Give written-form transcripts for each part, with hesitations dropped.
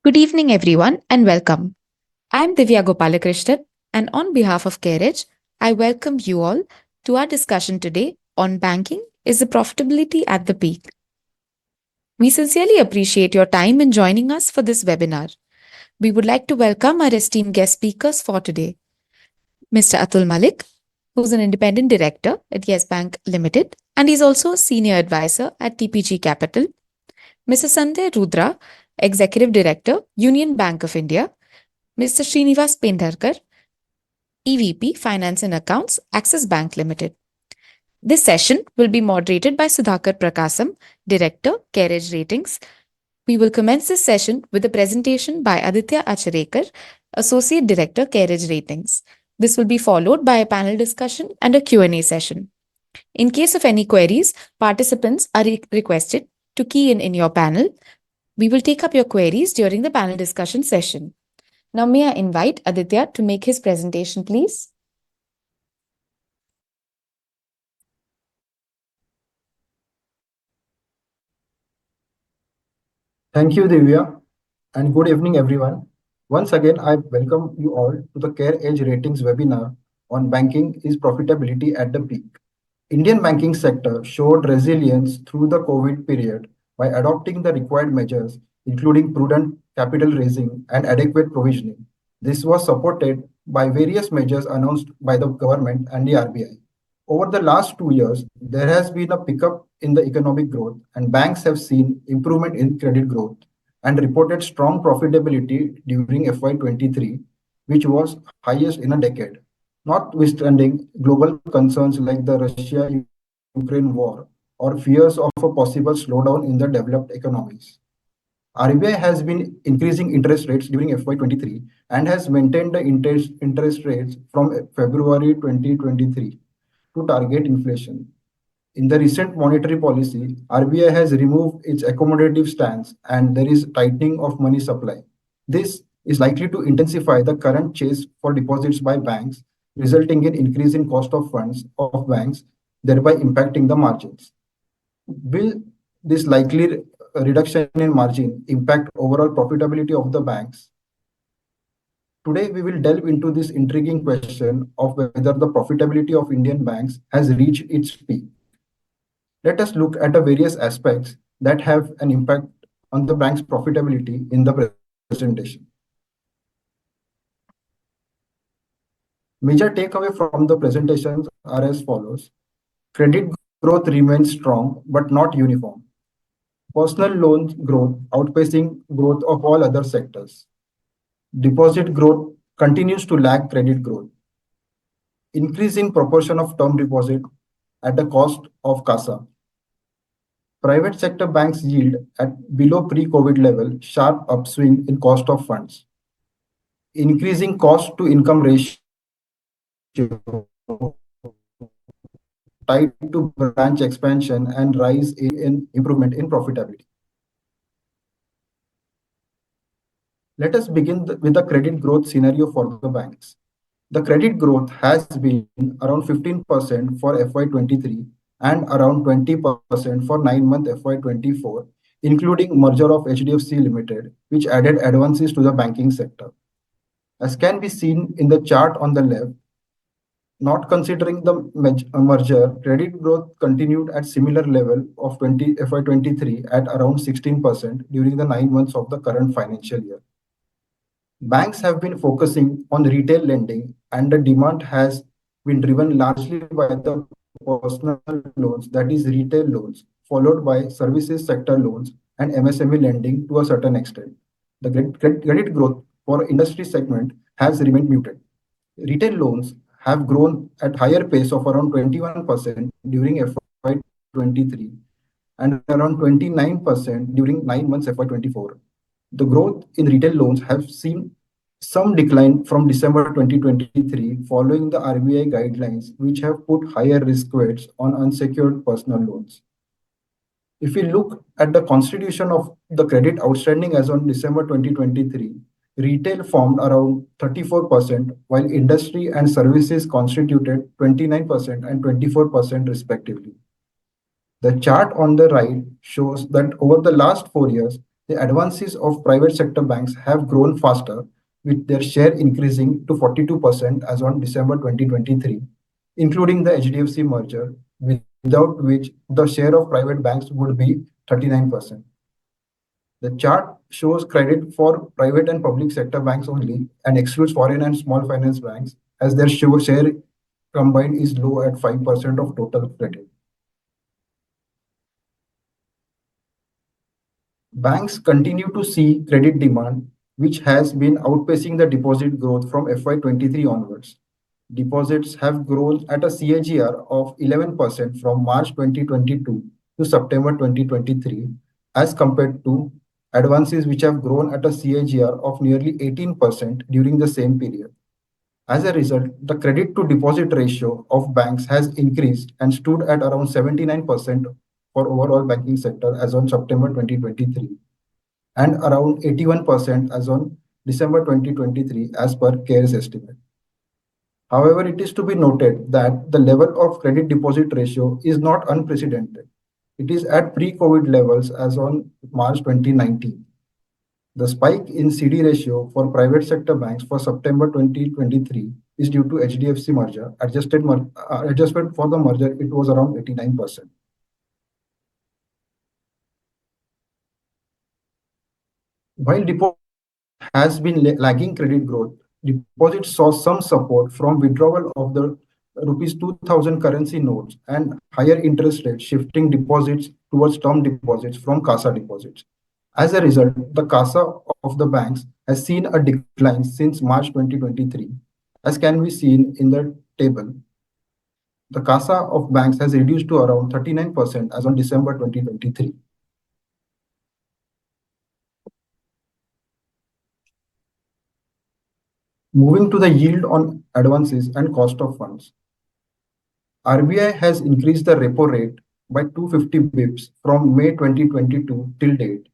Good evening, everyone, and welcome. I'm Divya Gopalakrishnan, and on behalf of CareEdge, I welcome you all to our discussion today on banking is the profitability at the peak. We sincerely appreciate your time in joining us for this webinar. We would like to welcome our esteemed guest speakers for today, Mr. Atul Malik, who's an independent director at Yes Bank Limited, and he's also a senior advisor at TPG Capital, Mr. Sanjay Rudra, Executive Director, Union Bank of India, Mr. Shrinivas Pendharkar, EVP Finance and Accounts, Axis Bank Limited. This session will be moderated by Sudhakar Prakasam, Director, CareEdge Ratings. We will commence this session with a presentation by Aditya Acharekar, Associate Director, CareEdge Ratings. This will be followed by a panel discussion and a Q&A session. In case of any queries, participants are requested to key in your panel. We will take up your queries during the panel discussion session. Now, may I invite Aditya to make his presentation, please? Thank you, Divya, and good evening, everyone. Once again, I welcome you all to the CareEdge Ratings webinar on banking is profitability at the peak. Indian banking sector showed resilience through the COVID period by adopting the required measures, including prudent capital raising and adequate provisioning. This was supported by various measures announced by the government and the RBI. Over the last 2 years, there has been a pickup in the economic growth, and banks have seen improvement in credit growth and reported strong profitability during FY23, which was highest in a decade. Notwithstanding global concerns like the Russia-Ukraine war or fears of a possible slowdown in the developed economies. RBI has been increasing interest rates during FY23 and has maintained the interest rates from February 2023 to target inflation. In the recent monetary policy, RBI has removed its accommodative stance and there is tightening of money supply. This is likely to intensify the current chase for deposits by banks, resulting in increase in cost of funds of banks, thereby impacting the margins. Will this likely reduction in margin impact overall profitability of the banks? Today, we will delve into this intriguing question of whether the profitability of Indian banks has reached its peak. Let us look at the various aspects that have an impact on the bank's profitability in the presentation. Major takeaway from the presentations are as follows. Credit growth remains strong but not uniform. Personal loans growth outpacing growth of all other sectors. Deposit growth continues to lag credit growth. Increase in proportion of term deposit at the cost of CASA. Private sector banks yield at below pre-COVID level, sharp upswing in cost of funds. Increasing cost to income ratio tied to branch expansion and rise in improvement in profitability. Let us begin with the credit growth scenario for the banks. The credit growth has been around 15% for FY23 and around 20% for 9-month FY24, including merger of HDFC Limited, which added advances to the banking sector. As can be seen in the chart on the left, not considering the merger, credit growth continued at similar level of FY23 at around 16% during the 9 months of the current financial year. Banks have been focusing on retail lending and the demand has been driven largely by the personal loans, that is retail loans, followed by services sector loans and MSME lending to a certain extent. The credit growth for industry segment has remained muted. Retail loans have grown at higher pace of around 21% during FY23 and around 29% during 9 months FY24. The growth in retail loans have seen some decline from December 2023 following the RBI guidelines, which have put higher risk weights on unsecured personal loans. If we look at the constitution of the credit outstanding as on December 2023, retail formed around 34%, while industry and services constituted 29% and 24% respectively. The chart on the right shows that over the last 4 years, The advances of private sector banks have grown faster, with their share increasing to 42% as on December 2023, including the HDFC merger, without which the share of private banks would be 39%. The chart shows credit for private and public sector banks only and excludes foreign and small finance banks, as their share combined is low at 5% of total credit. Banks continue to see credit demand, which has been outpacing the deposit growth from FY23 onwards. Deposits have grown at a CAGR of 11% from March 2022 to September 2023, as compared to advances which have grown at a CAGR of nearly 18% during the same period. As a result, the credit to deposit ratio of banks has increased and stood at around 79% for overall banking sector as on September 2023 and around 81% as on December 2023 as per CARE's estimate. However, it is to be noted that the level of credit deposit ratio is not unprecedented. It is at pre-COVID levels as on March 2019. The spike in CD ratio for private sector banks for September 2023 is due to HDFC merger. Adjustment for the merger, it was around 89%. While deposit has been lagging credit growth, deposits saw some support from withdrawal of the rupees 2000 currency notes and higher interest rates shifting deposits towards term deposits from CASA deposits. As a result, the CASA of the banks has seen a decline since March 2023, as can be seen in the table. The CASA of banks has reduced to around 39% as on December 2023. Moving to the yield on advances and cost of funds. RBI has increased the repo rate by 250 bips from May 2022 till date.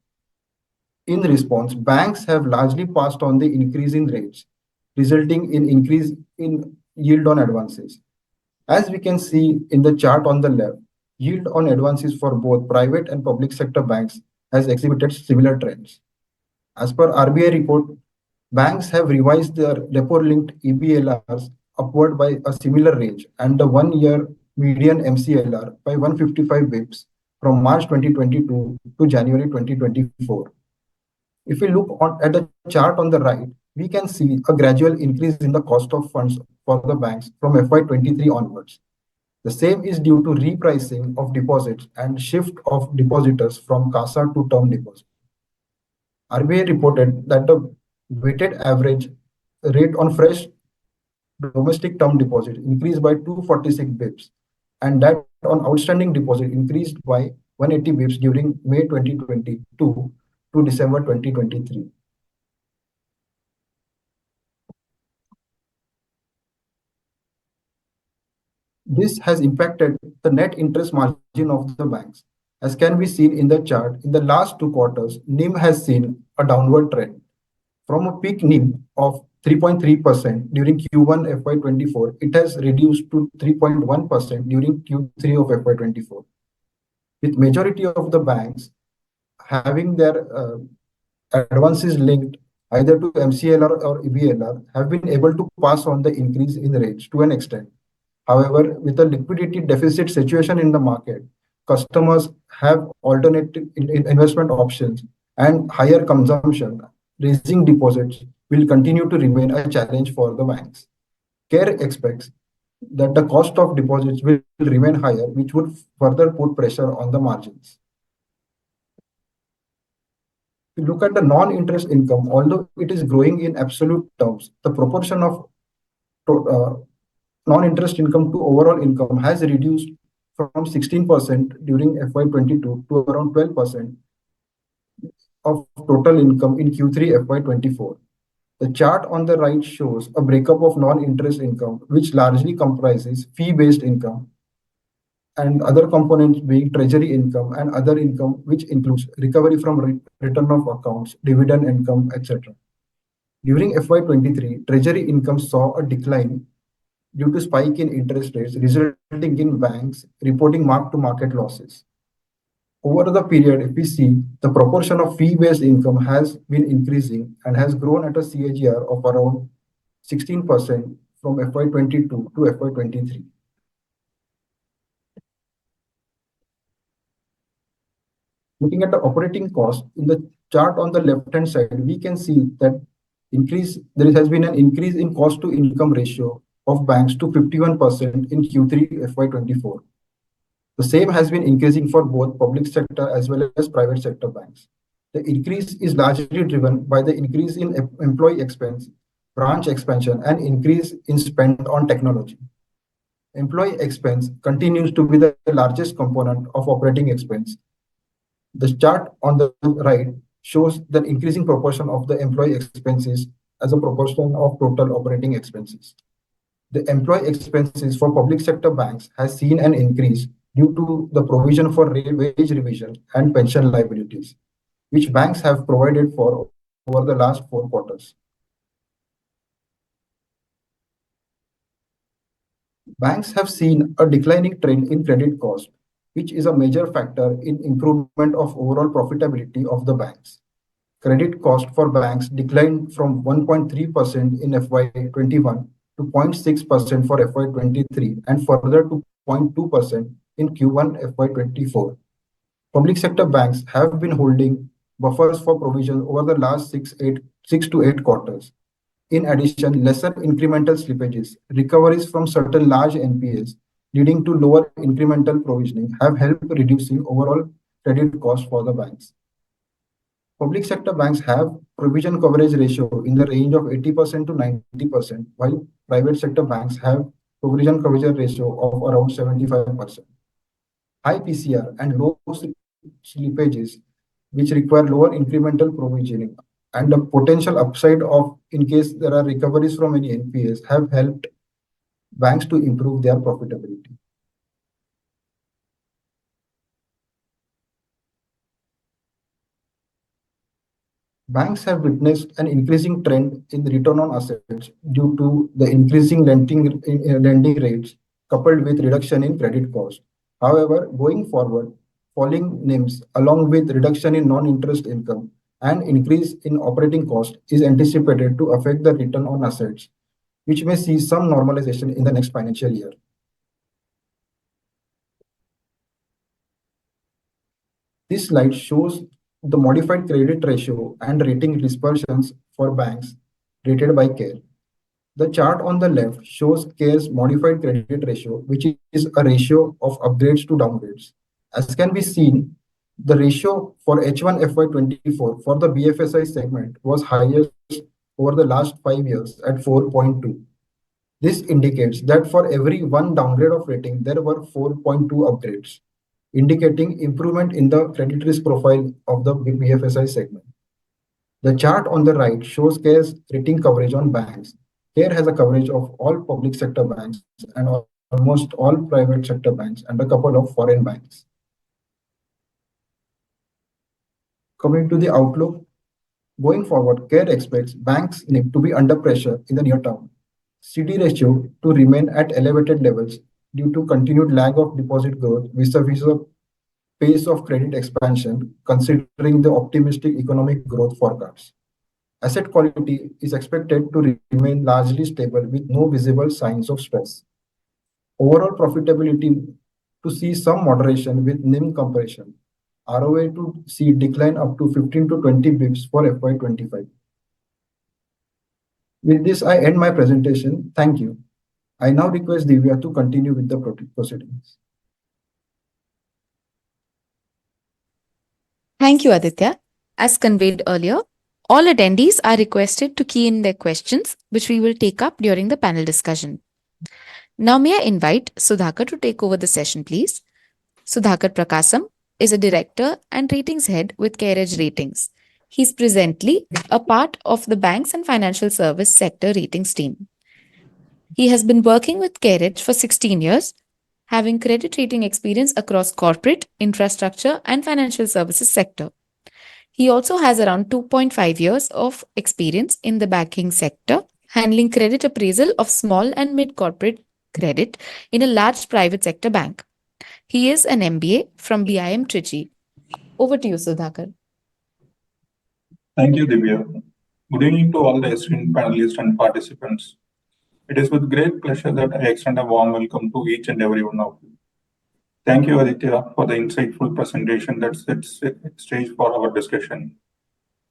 In response, banks have largely passed on the increase in rates, resulting in increase in yield on advances. As we can see in the chart on the left, yield on advances for both private and public sector banks has exhibited similar trends. As per RBI report, banks have revised their repo-linked EBLRs upward by a similar range and the one-year median MCLR by 155 bips from March 2022 to January 2024. If we look at the chart on the right, we can see a gradual increase in the cost of funds for the banks from FY23 onwards. The same is due to repricing of deposits and shift of depositors from CASA to term deposits. RBI reported that the weighted average rate on fresh domestic term deposit increased by 246 bips, and that on outstanding deposit increased by 180 bips during May 2022 to December 2023. This has impacted the net interest margin of the banks. As can be seen in the chart, in the last 2 quarters, NIM has seen a downward trend. From a peak NIM of 3.3% during Q1 FY24, it has reduced to 3.1% during Q3 of FY24. With majority of the banks having their advances linked either to MCLR or EBLR, have been able to pass on the increase in rates to an extent. However, with the liquidity deficit situation in the market, customers have alternative investment options and higher consumption. Raising deposits will continue to remain a challenge for the banks. CARE expects that the cost of deposits will remain higher, which would further put pressure on the margins. If you look at the non-interest income, although it is growing in absolute terms, the proportion of non-interest income to overall income has reduced from 16% during FY22 to around 12% of total income in Q3 FY24. The chart on the right shows a breakup of non-interest income, which largely comprises fee-based income and other components being treasury income and other income, which includes recovery from return of accounts, dividend income, etc. During FY23, treasury income saw a decline due to spike in interest rates, resulting in banks reporting mark-to-market losses. Over the period, if we see, the proportion of fee-based income has been increasing and has grown at a CAGR of around 16% from FY22 to FY23. Looking at the operating cost in the chart on the left-hand side, we can see that there has been an increase in cost to income ratio of banks to 51% in Q3 FY24. The same has been increasing for both public sector as well as private sector banks. The increase is largely driven by the increase in employee expense, branch expansion, and increase in spend on technology. Employee expense continues to be the largest component of operating expense. The chart on the right shows the increasing proportion of the employee expenses as a proportion of total operating expenses. The employee expenses for public sector banks has seen an increase due to the provision for wage revision and pension liabilities, which banks have provided for over the last 4 quarters. Banks have seen a declining trend in credit cost, which is a major factor in improvement of overall profitability of the banks. Credit cost for banks declined from 1.3% in FY21 to 0.6% for FY23 and further to 0.2% in Q1 FY24. Public sector banks have been holding buffers for provision over the last 6 to 8 quarters. In addition, lesser incremental slippages, recoveries from certain large NPAs, leading to lower incremental provisioning, have helped reducing overall credit costs for the banks. Public sector banks have provision coverage ratio in the range of 80% to 90%, while private sector banks have provision coverage ratio of around 75%. High PCR and low slippages, which require lower incremental provisioning, and the potential upside of in case there are recoveries from any NPAs have helped banks to improve their profitability. Banks have witnessed an increasing trend in the return on assets due to the increasing lending rates coupled with reduction in credit cost. However, going forward, falling NIMs along with reduction in non-interest income and increase in operating cost is anticipated to affect the return on assets, which may see some normalization in the next financial year. This slide shows the modified credit ratio and rating dispersions for banks rated by CARE. The chart on the left shows CARE's modified credit ratio, which is a ratio of upgrades to downgrades. As can be seen, the ratio for H1 FY24 for the BFSI segment was highest over the last 5 years at 4.2. This indicates that for every one downgrade of rating, there were 4.2 upgrades, indicating improvement in the credit risk profile of the BFSI segment. The chart on the right shows CARE's rating coverage on banks. CARE has a coverage of all public sector banks and almost all private sector banks and a couple of foreign banks. Coming to the outlook, going forward, CARE expects banks need to be under pressure in the near term. CD ratio to remain at elevated levels due to continued lag of deposit growth vis-a-vis the pace of credit expansion, considering the optimistic economic growth forecasts. Asset quality is expected to remain largely stable with no visible signs of stress. Overall profitability to see some moderation with NIM compression. ROA to see decline up to 15 to 20 bips for FY25. With this, I end my presentation. Thank you. I now request Divya to continue with the proceedings. Thank you, Aditya. As conveyed earlier, all attendees are requested to key in their questions, which we will take up during the panel discussion. Now, may I invite Sudhakar to take over the session, please? Sudhakar Prakasam is a director and ratings head with CareEdge Ratings. He's presently a part of the banks and financial service sector ratings team. He has been working with CareEdge for 16 years, having credit rating experience across corporate, infrastructure, and financial services sector. He also has around 2.5 years of experience in the banking sector, handling credit appraisal of small and mid-corporate credit in a large private sector bank. He is an MBA from BIM Trichy. Over to you, Sudhakar. Thank you, Divya. Good evening to all the esteemed panelists and participants. It is with great pleasure that I extend a warm welcome to each and every one of you. Thank you, Aditya, for the insightful presentation that sets the stage for our discussion.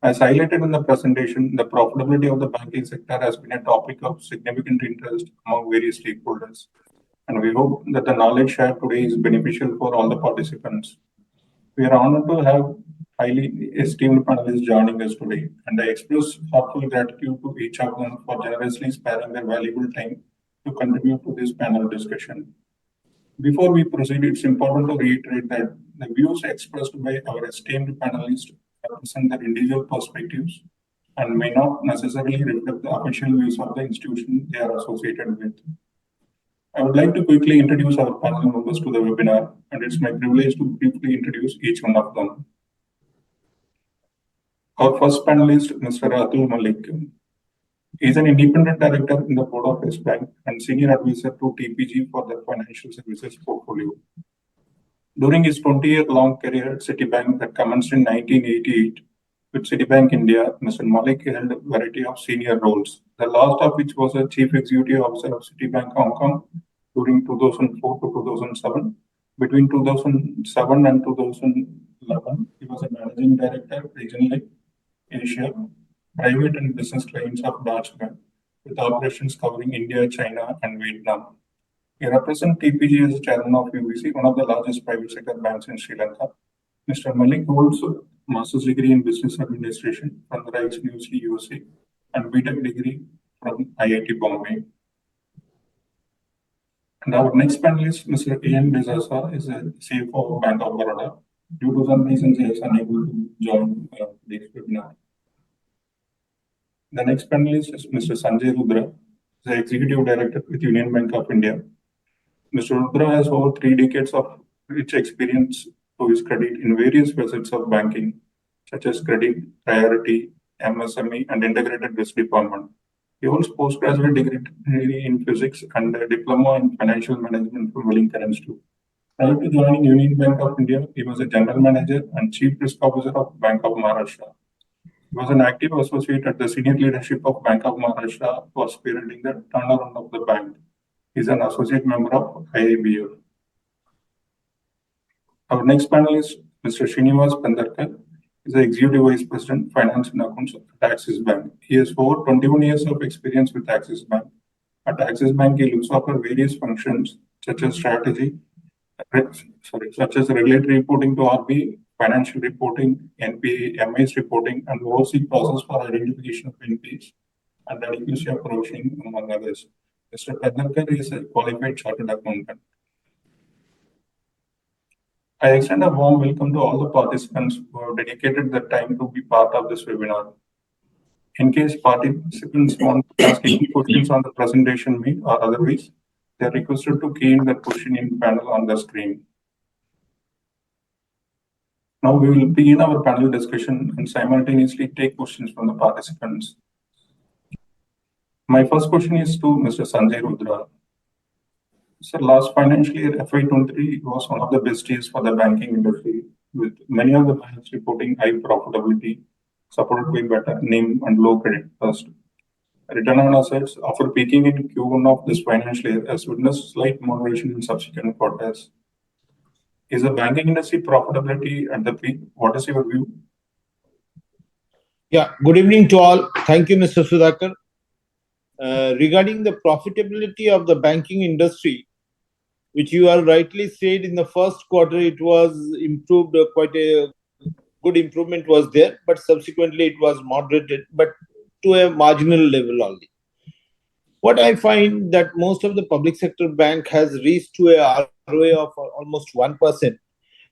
As highlighted in the presentation, the profitability of the banking sector has been a topic of significant interest among various stakeholders, and we hope that the knowledge shared today is beneficial for all the participants. We are honored to have highly esteemed panelists joining us today, and I express heartfelt gratitude to each of them for generously sparing their valuable time to contribute to this panel discussion. Before we proceed, it's important to reiterate that the views expressed by our esteemed panelists represent their individual perspectives and may not necessarily reflect the official views of the institution they are associated with. I would like to quickly introduce our panel members to the webinar, and it's my privilege to briefly introduce each one of them. Our first panelist, Mr. Atul Malik. He is an independent director in the board of Yes Bank and senior advisor to TPG for their financial services portfolio. During his 20-year-long career at Citibank that commenced in 1988 with Citibank India, Mr. Malik held a variety of senior roles, the last of which was a chief executive officer of Citibank Hong Kong during 2004 to 2007. Between 2007 and 2011, he was a managing director regionally Asia, private and business clients of Deutsche Bank, with operations covering India, China, and Vietnam. He represents TPG as chairman of UBC, one of the largest private sector banks in Sri Lanka. Mr. Malik holds a master's degree in business administration from the Rice University, USA, and BTech degree from IIT Bombay. And our next panelist, Mr. Ian Desasa, is a CFO of Bank of Baroda. Due to some reasons, he is unable to join today's webinar. The next panelist is Mr. Sanjay Rudra, the Executive Director with Union Bank of India. Mr. Rudra has over 3 decades of rich experience to his credit in various facets of banking, such as credit, priority, MSME, and integrated risk department. He holds postgraduate degree in physics and a diploma in financial management from Wellington Institute. Prior to joining Union Bank of India, he was a general manager and chief risk officer of Bank of Maharashtra. He was an active associate at the senior leadership of Bank of Maharashtra for spearheading the turnaround of the bank. He is an associate member of IIBF. Our next panelist, Mr. Shrinivas Pendharkar, is the Executive Vice President, Finance and Accounts at Axis Bank. He has over 21 years of experience with Axis Bank. At Axis Bank, he looks after various functions such as regulatory reporting to RBI, financial reporting, NPA, MIS reporting, and overseas process for identification of NPAs and adequacy of provisioning, among others. Mr. Pendharkar is a qualified chartered accountant. I extend a warm welcome to all the participants who have dedicated their time to be part of this webinar. In case participants want to ask any questions on the presentation made or otherwise, they are requested to key in the question in panel on the screen. Now we will begin our panel discussion and simultaneously take questions from the participants. My first question is to Mr. Sanjay Rudra. Sir, last financial year, FY23 was one of the best years for the banking industry, with many of the banks reporting high profitability, supported by better NIM and low credit cost. Return on assets, after peaking in Q1 of this financial year, has witnessed slight moderation in subsequent quarters. Is the banking industry profitability at the peak? What is your view? Yeah, good evening to all. Thank you, Mr. Sudhakar. Regarding the profitability of the banking industry, which you are rightly said in the first quarter, it was improved, quite a good improvement was there, but subsequently it was moderated, but to a marginal level only. What I find that most of the public sector bank has reached to a ROA of almost 1%,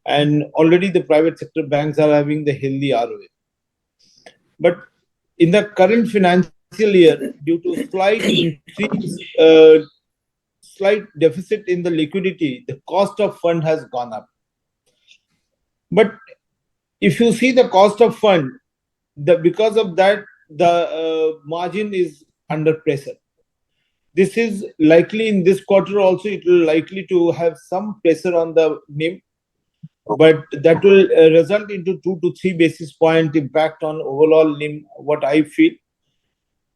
and already the private sector banks are having the healthy ROA. But in the current financial year, due to slight increase, slight deficit in the liquidity, the cost of fund has gone up. But if you see the cost of fund, because of that, the margin is under pressure. This is likely in this quarter also, it will likely to have some pressure on the NIM. but that will result into 2 to 3 basis point impact on overall NIM, what I feel.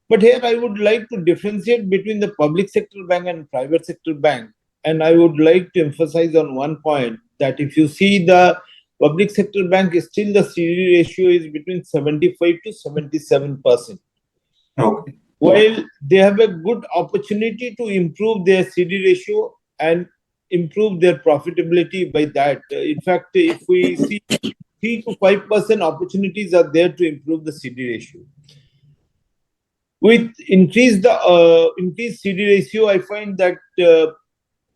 But here I would like to differentiate between the public sector bank and private sector bank. And I would like to emphasize on one point that if you see the public sector bank, still the CD ratio is between 75 to 77%. Okay. While they have a good opportunity to improve their CD ratio and improve their profitability by that. In fact, if we see 3 to 5% opportunities are there to improve the CD ratio. With increased CD ratio, I find that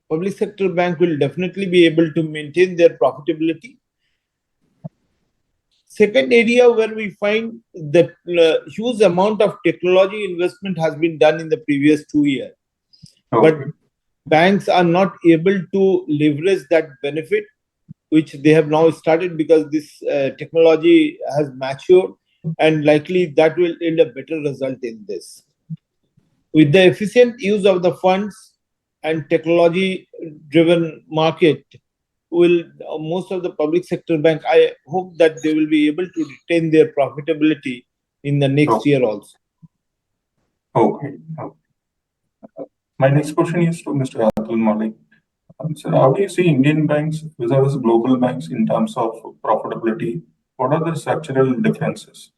public sector bank will definitely be able to maintain their profitability. Second area where we find that huge amount of technology investment has been done in the previous 2 years, but banks are not able to leverage that benefit, which they have now started because this technology has matured, and likely that will yield a better result in this. With the efficient use of the funds and technology-driven market, will most of the public sector bank, I hope that they will be able to retain their profitability in the next year also. Okay. My next question is to Mr. Atul Malik. So how do you see Indian banks versus global banks in terms of profitability? What are the structural differences?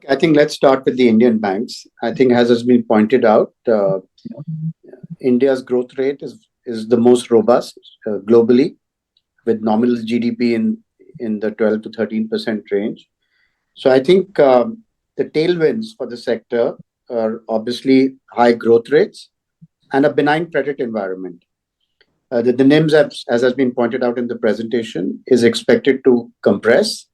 I think let's start with the Indian banks. I think, as has been pointed out, India's growth rate is the most robust globally, with nominal GDP in the 12 to 13% range. So I think the tailwinds for the sector are obviously high growth rates and a benign credit environment. The NIMs, as has been pointed out in the presentation, is expected to compress,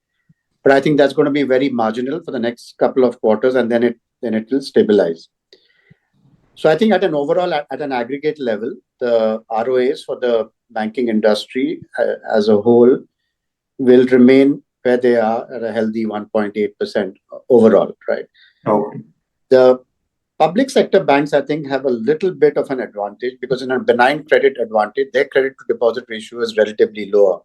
but I think that's going to be very marginal for the next couple of quarters, and then it will stabilize. So I think at an aggregate level, the ROAs for the banking industry as a whole will remain where they are at a healthy 1.8% overall, right? Okay. The public sector banks, I think, have a little bit of an advantage because in a benign credit advantage, their credit to deposit ratio is relatively lower.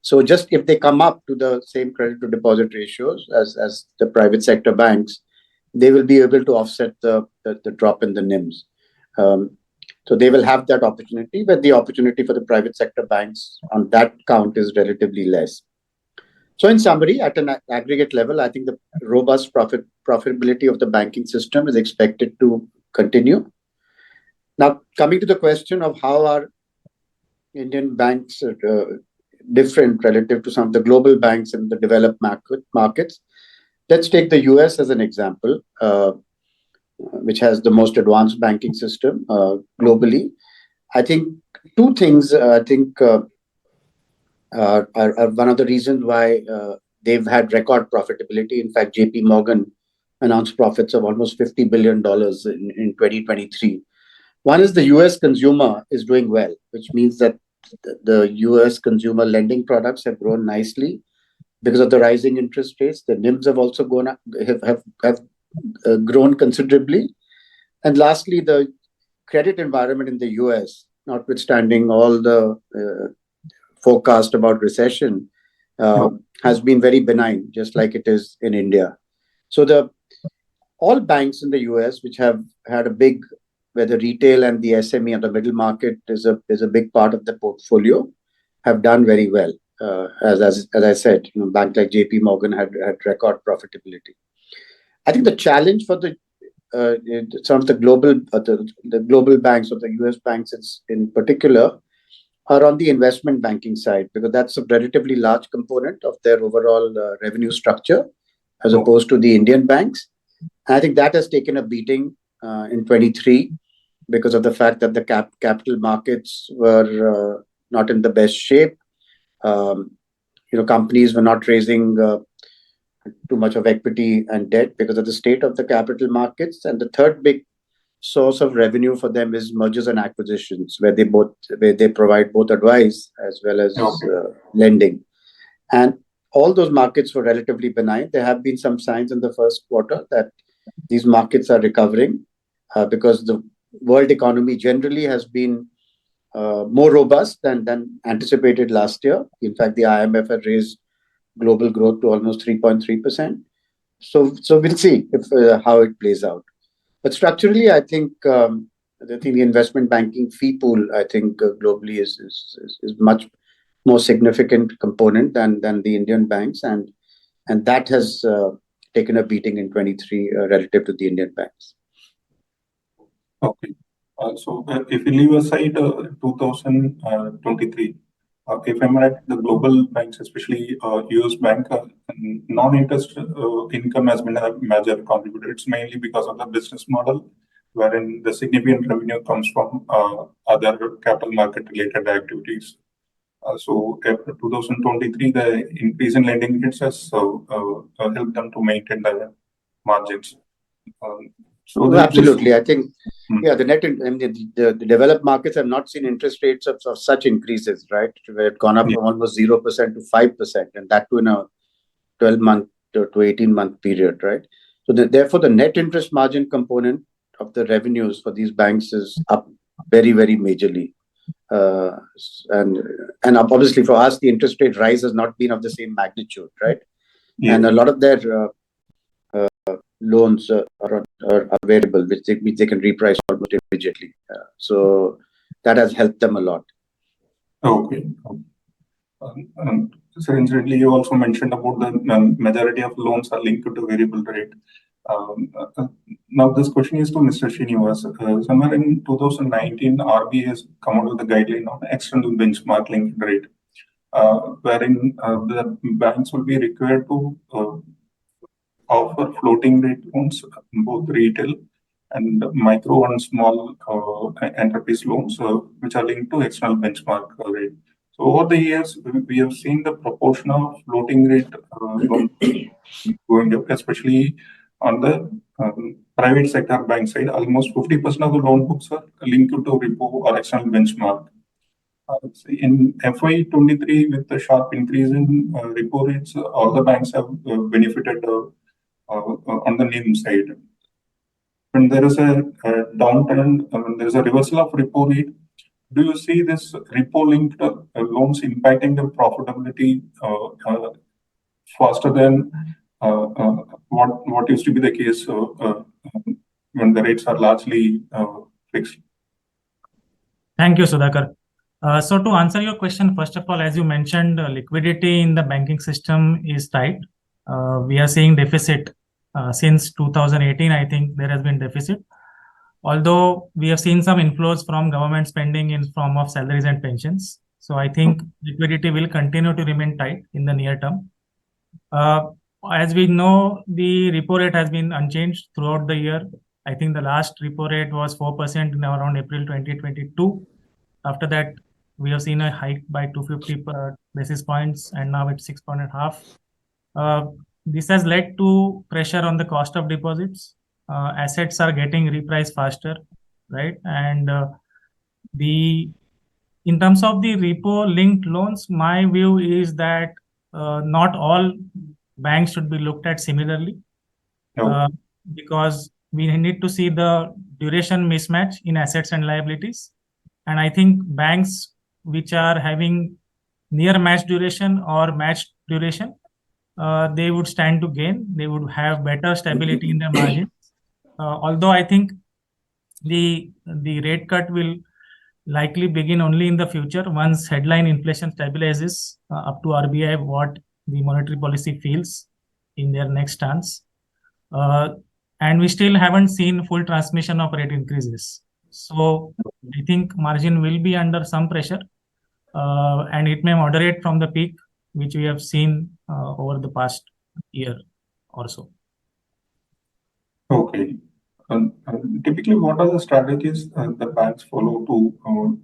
So just if they come up to the same credit to deposit ratios as the private sector banks, they will be able to offset the drop in the NIMs. So they will have that opportunity, but the opportunity for the private sector banks on that count is relatively less. So in summary, at an aggregate level, I think the robust profitability of the banking system is expected to continue. Now, coming to the question of how are Indian banks different relative to some of the global banks in the developed markets, let's take the US as an example, which has the most advanced banking system globally. I think two things are one of the reasons why they've had record profitability. In fact, JP Morgan announced profits of almost $50 billion in 2023. One is the US consumer is doing well, which means that the US consumer lending products have grown nicely because of the rising interest rates. The NIMs have also grown considerably. And lastly, the credit environment in the US, notwithstanding all the forecast about recession, has been very benign, just like it is in India. So all banks in the US, which have had a big, where the retail and the SME and the middle market is a big part of the portfolio, have done very well. As I said, banks like JP Morgan had record profitability. I think the challenge for some of the global banks, or the US banks in particular, are on the investment banking side, because that's a relatively large component of their overall revenue structure, as opposed to the Indian banks. And I think that has taken a beating in 23 because of the fact that the capital markets were not in the best shape. Companies were not raising too much of equity and debt because of the state of the capital markets. And the third big source of revenue for them is mergers and acquisitions, where they provide both advice as well as lending. And all those markets were relatively benign. There have been some signs in the first quarter that these markets are recovering because the world economy generally has been more robust than anticipated last year. In fact, the IMF had raised global growth to almost 3.3%. So we'll see if how it plays out. But structurally, I think the investment banking fee pool, I think globally is much more significant component than the Indian banks, and that has taken a beating in 23 relative to the Indian banks. Okay. So if we leave aside 2023, if I'm right, the global banks, especially US bank, non-interest income has been a major contributor. It's mainly because of the business model, wherein the significant revenue comes from other capital market related activities. So after 2023, the increase in lending rates has helped them to maintain the margins. So Absolutely, I think Hmm. the developed markets have not seen interest rates of such increases, right? Where it gone up Yeah. from almost 0% to 5%, and that too in a 12-month to 18-month period, right? So therefore, the net interest margin component of the revenues for these banks is up very, very majorly. And obviously for us, the interest rate rise has not been of the same magnitude, right? Yes. And a lot of their loans are variable, which they can reprice almost immediately. So that has helped them a lot. Okay. So incidentally, you also mentioned about the majority of loans are linked to variable rate. Now this question is to Mr. Shrinivas. Somewhere in 2019, RBI has come out with a guideline on external benchmark linked rate, wherein the banks will be required to offer floating rate loans, both retail and micro and small enterprise loans, which are linked to external benchmark rate. So over the years, we have seen the proportion of floating rate loan going up, especially on the private sector bank side. Almost 50% of the loan books are linked to repo or external benchmark. In FY23, with the sharp increase in repo rates, all the banks have benefited on the NIM side. When there is a downturn, when there is a reversal of repo rate, do you see this repo-linked loans impacting the profitability faster than what used to be the case when the rates are largely fixed? Thank you, Sudhakar. So to answer your question, first of all, as you mentioned, liquidity in the banking system is tight. We are seeing deficit since 2018. I think there has been deficit. Although we have seen some inflows from government spending in form of salaries and pensions. So I think liquidity will continue to remain tight in the near term. As we know, the repo rate has been unchanged throughout the year. I think the last repo rate was 4% in around April 2022. After that, we have seen a hike by 250 basis points, and now it's 6.5. This has led to pressure on the cost of deposits. Assets are getting repriced faster, right? And in terms of the repo-linked loans, my view is that not all banks should be looked at similarly, because we need to see the duration mismatch in assets and liabilities. And I think banks which are having near match duration or matched duration, they would stand to gain. They would have better stability in their margins. Although I think the rate cut will likely begin only in the future once headline inflation stabilizes, up to RBI what the monetary policy feels in their next stance. And we still haven't seen full transmission of rate increases. So I think margin will be under some pressure, and it may moderate from the peak which we have seen over the past year or so. Okay. Typically, what are the strategies the banks follow to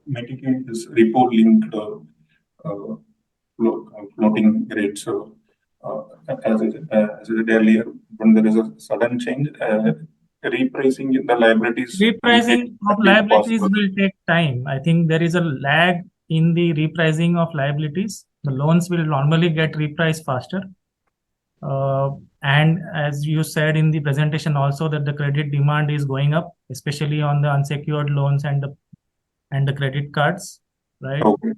mitigate this repo-linked floating rates? As I said earlier, when there is a sudden change, repricing in the liabilities. Repricing of liabilities will take time. I think there is a lag in the repricing of liabilities. The loans will normally get repriced faster. And as you said in the presentation also, that the credit demand is going up, especially on the unsecured loans and the and the credit cards, right? Okay.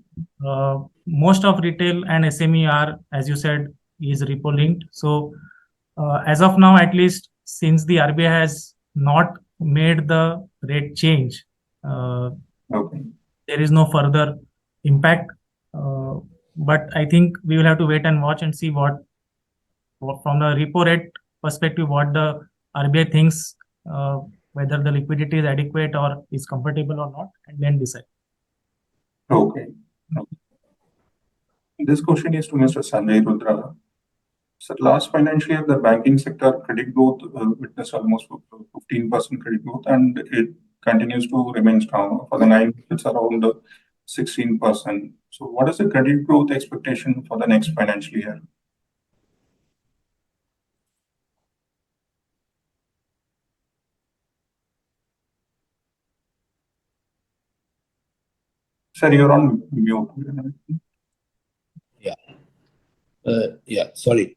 Most of retail and SME are, as you said, is repo linked. So as of now, at least since the RBI has not made the rate change, Okay. there is no further impact. But I think we will have to wait and watch and see what from the repo rate perspective, what the RBI thinks, whether the liquidity is adequate or is comfortable or not, and then decide. Okay. This question is to Mr. Sanjay Rudra. So last financial year, the banking sector credit growth witnessed almost 15% credit growth, and it continues to remain strong. For the 9 months, it's around 16%. So what is the credit growth expectation for the next financial year? Sir, you're on mute. Sorry.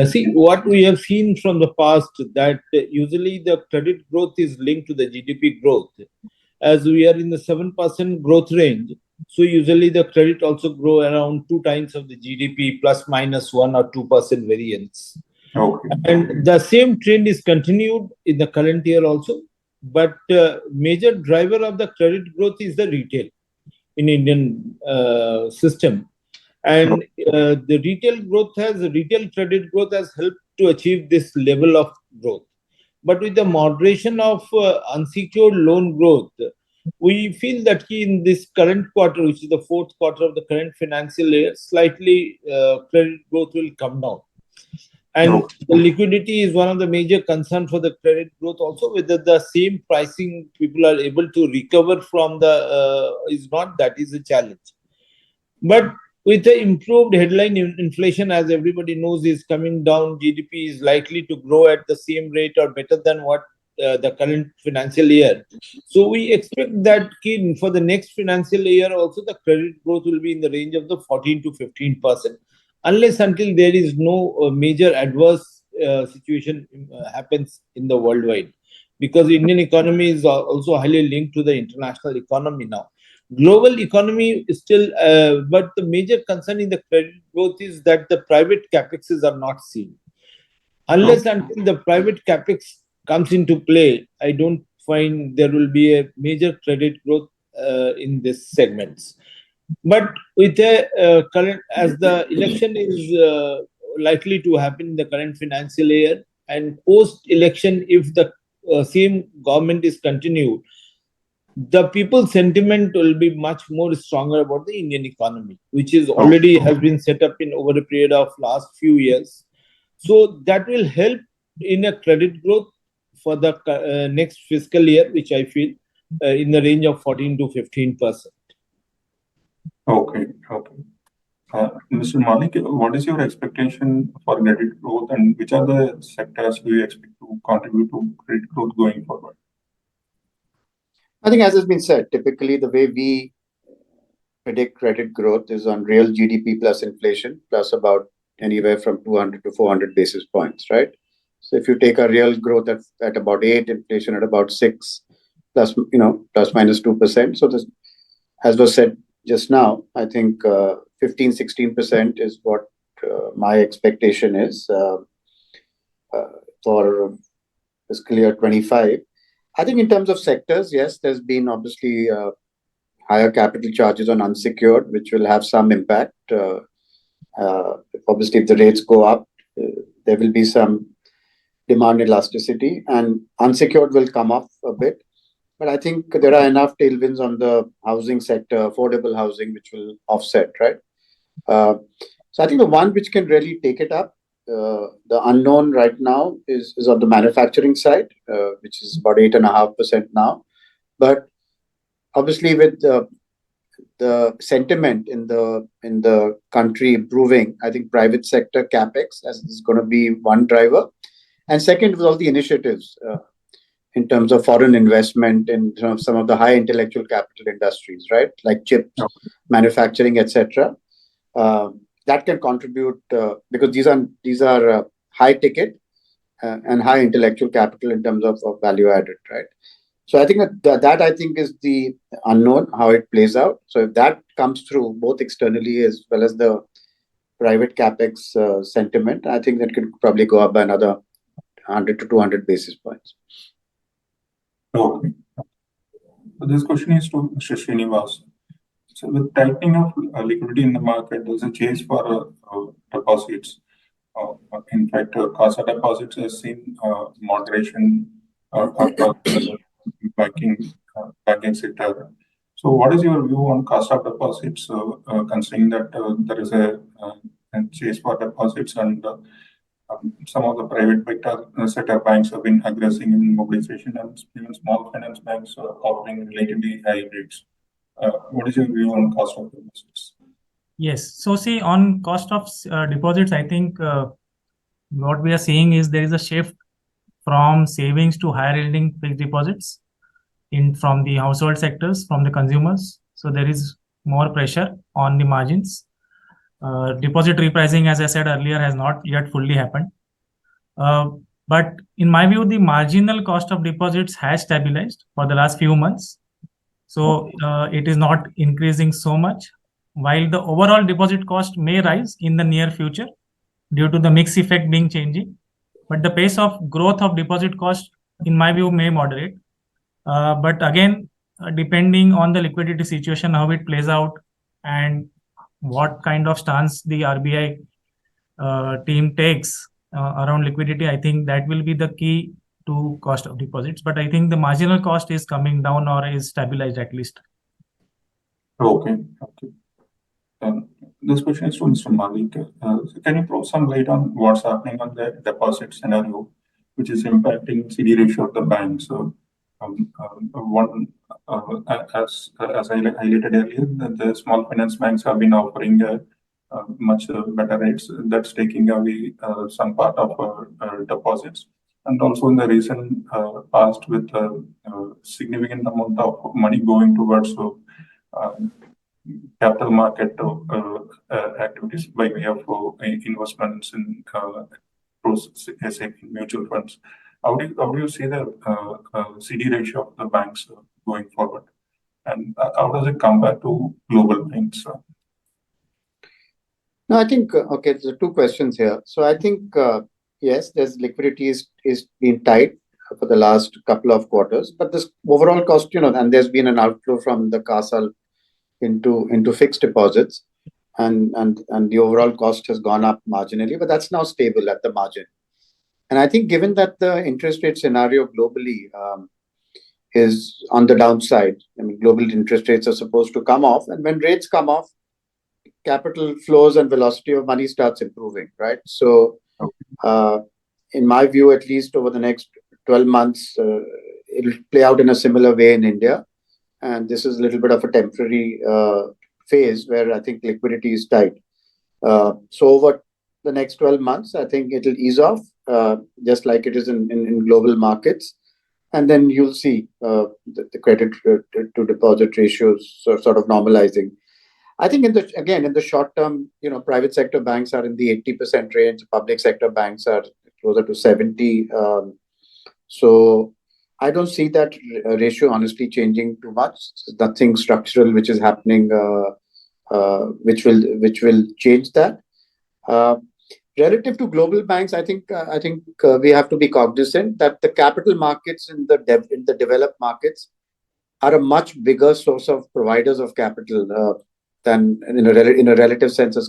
See, what we have seen from the past that usually the credit growth is linked to the GDP growth. As we are in the 7% growth range, so usually the credit also grow around 2 times of the GDP plus minus 1 or 2% variance. Okay. And the same trend is continued in the current year also. But major driver of the credit growth is the retail in Indian system. And the retail credit growth has helped to achieve this level of growth. But with the moderation of unsecured loan growth, we feel that in this current quarter, which is the fourth quarter of the current financial year, slightly credit growth will come down. And the liquidity is one of the major concerns for the credit growth also, whether the same pricing people are able to recover from the is not, that is a challenge. But with the improved headline inflation, as everybody knows, is coming down, GDP is likely to grow at the same rate or better than what the current financial year. So we expect that for the next financial year also, the credit growth will be in the range of the 14 to 15%, unless until there is no major adverse situation happens in the worldwide. Because the Indian economy is also highly linked to the international economy now. Global economy is still, but the major concern in the credit growth is that the private capexes are not seen. Unless until the private capex comes into play, I don't find there will be a major credit growth in this segments. But with the current, as the election is likely to happen in the current financial year, and post-election, if the same government is continued, the people's sentiment will be much more stronger about the Indian economy, which is already has been set up in over a period of last few years. So that will help in a credit growth for the next fiscal year, which I feel in the range of 14 to 15%. Okay. Mr. Malik, what is your expectation for credit growth, and which are the sectors you expect to contribute to credit growth going forward? I think, as has been said, typically the way we predict credit growth is on real GDP plus inflation, plus about anywhere from 200 to 400 basis points, right? So if you take a real growth at about 8, inflation at about 6, plus minus 2%. So this, as was said just now, I think 15-16% is what my expectation is for fiscal year 25. I think in terms of sectors, yes, there's been obviously higher capital charges on unsecured, which will have some impact. Obviously, if the rates go up, there will be some demand elasticity, and unsecured will come off a bit. But I think there are enough tailwinds on the housing sector, affordable housing, which will offset, right? So I think the one which can really take it up, the unknown right now is on the manufacturing side, which is about 8.5% now. But obviously, with the sentiment in the country improving, I think private sector capex is going to be one driver, and second with all the initiatives in terms of foreign investment in some of the high intellectual capital industries, right, like chips, manufacturing, etc. That can contribute because these are high ticket and high intellectual capital in terms of value added, right? So I think that I think is the unknown, how it plays out. So if that comes through both externally as well as the private capex sentiment, I think that could probably go up by another 100 to 200 basis points. Okay. So this question is to Mr. Shrinivas. So with tightening of liquidity in the market, there's a chase for deposits. In fact, CASA deposits has seen moderation across the banking sector. So, what is your view on CASA deposits, considering that there is a chase for deposits and some of the private sector banks have been aggressive in mobilization, and even small finance banks are offering relatively high rates. What is your view on cost of deposits? Yes. So see, on cost of deposits, I think what we are seeing is there is a shift from savings to higher yielding fixed deposits from the household sectors, from the consumers. So there is more pressure on the margins. Deposit repricing, as I said earlier, has not yet fully happened. But in my view, the marginal cost of deposits has stabilized for the last few months. So it is not increasing so much, while the overall deposit cost may rise in the near future due to the mix effect being changing. But the pace of growth of deposit cost, in my view, may moderate. But again, depending on the liquidity situation, how it plays out, and what kind of stance the RBI team takes around liquidity, I think that will be the key to cost of deposits. But I think the marginal cost is coming down or is stabilized at least. Okay. This question is to Mr. Malik. So can you throw some light on what's happening on the deposit scenario, which is impacting CD ratio of the bank? So, as I highlighted earlier, that the small finance banks have been offering much better rates. That's taking away some part of deposits. And also in the recent past, with significant amount of money going towards capital market activities by way of investments in SIP mutual funds. How do you see the CD ratio of the banks going forward, and how does it compare to global banks? No, I think okay. There are two questions here. So I think yes, there's liquidity is being tight for the last couple of quarters, but this overall cost, and there's been an outflow from the CASA into fixed deposits, and the overall cost has gone up marginally, but that's now stable at the margin. And I think given that the interest rate scenario globally is on the downside, I mean, global interest rates are supposed to come off, and when rates come off, capital flows and velocity of money starts improving, right? So, in my view, at least over the next 12 months, it'll play out in a similar way in India. And this is a little bit of a temporary phase where I think liquidity is tight. So over the next 12 months, I think it'll ease off, just like it is in global markets. And then you'll see the credit to deposit ratios sort of normalizing. I think in the short term, private sector banks are in the 80% range. Public sector banks are closer to 70. So I don't see that ratio honestly changing too much. There's nothing structural which is happening, which will change that. Relative to global banks, I think we have to be cognizant that the capital markets in the developed markets are a much bigger source of providers of capital than in a relative sense as